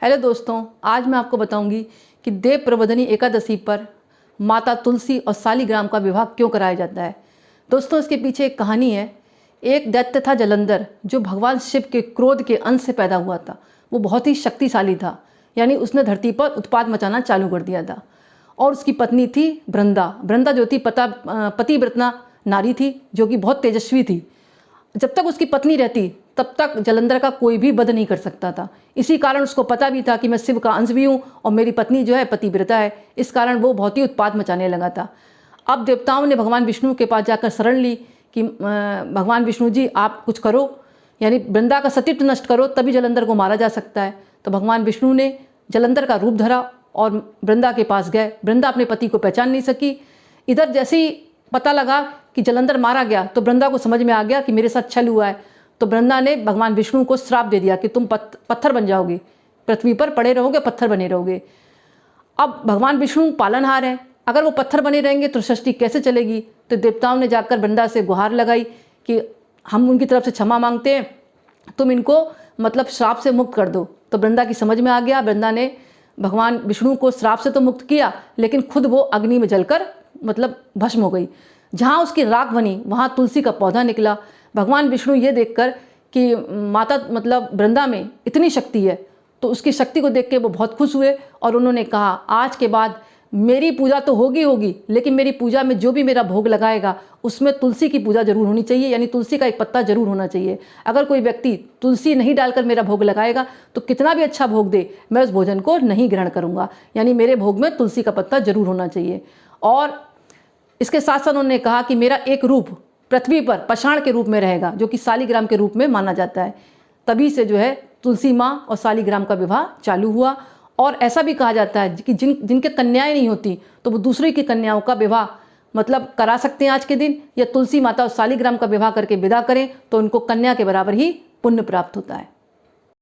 Hello दोस्तों, आज मैं आपको बताऊंगी कि देव प्रबोधिनी एकादशी पर माता तुलसी और शालिग्राम का विवाह क्यों कराया जाता है। दोस्तों, इसके पीछे एक कहानी है। एक दैत्य था जलंधर, जो भगवान शिव के क्रोध के अंश से पैदा हुआ था। वो बहुत ही शक्तिशाली था, यानी उसने धरती पर उत्पात मचाना चालू कर दिया था। और उसकी पत्नी थी वृंदा। वृंदा जो थी पतिव्रता नारी थी, जो कि बहुत तेजस्वी थी। जब तक उसकी पत्नी रहती तब तक जलंधर का कोई भी वध नहीं कर सकता था। इसी कारण उसको पता भी था कि मैं शिव का अंश भी हूँ और मेरी पत्नी जो है पतिव्रता है। इस कारण वो बहुत ही उत्पात मचाने लगा था। अब देवताओं ने भगवान विष्णु के पास जाकर शरण ली कि भगवान विष्णु जी आप कुछ करो, यानी वृंदा का सतीत्व नष्ट करो, तभी जलंधर को मारा जा सकता है। तो भगवान विष्णु ने जलंधर का रूप धरा और वृंदा के पास गए। वृंदा अपने पति को पहचान नहीं सकी। इधर जैसे ही पता लगा कि जलंधर मारा गया तो वृंदा को समझ में आ गया कि मेरे साथ छल हुआ है। तो वृंदा ने भगवान विष्णु को श्राप दे दिया कि तुम पत्थर बन जाओगे, पृथ्वी पर पड़े रहोगे, पत्थर बने रहोगे। अब भगवान विष्णु पालनहार हैं, अगर वो पत्थर बने रहेंगे तो सृष्टि कैसे चलेगी। तो देवताओं ने जाकर वृंदा से गुहार लगाई कि हम उनकी तरफ से क्षमा मांगते हैं, तुम इनको मतलब श्राप से मुक्त कर दो। तो वृंदा की समझ में आ गया। वृंदा ने भगवान विष्णु को श्राप से तो मुक्त किया, लेकिन खुद वो अग्नि में जलकर मतलब भस्म हो गई। जहाँ उसकी राख बनी वहाँ तुलसी का पौधा निकला। भगवान विष्णु ये देखकर कि माता मतलब वृंदा में इतनी शक्ति है, तो उसकी शक्ति को देख के वो बहुत खुश हुए और उन्होंने कहा आज के बाद मेरी पूजा तो होगी होगी, लेकिन मेरी पूजा में जो भी मेरा भोग लगाएगा उसमें तुलसी की पूजा जरूर होनी चाहिए, यानी तुलसी का एक पत्ता जरूर होना चाहिए। अगर कोई व्यक्ति तुलसी नहीं डालकर मेरा भोग लगाएगा तो कितना भी अच्छा भोग दे, मैं उस भोजन को नहीं ग्रहण करूँगा, यानी मेरे भोग में तुलसी का पत्ता जरूर होना चाहिए। और इसके साथ साथ उन्होंने कहा कि मेरा एक रूप पृथ्वी पर पाषाण के रूप में रहेगा, जो कि शालिग्राम के रूप में माना जाता है। तभी से जो है तुलसी माँ और शालिग्राम का विवाह चालू हुआ। और ऐसा भी कहा जाता है कि जिनके कन्याएं नहीं होती तो वो दूसरी की कन्याओं का विवाह मतलब करा सकते हैं आज के दिन, या तुलसी माता और शालिग्राम का विवाह करके विदा करें तो उनको कन्या के बराबर ही पुण्य प्राप्त होता है।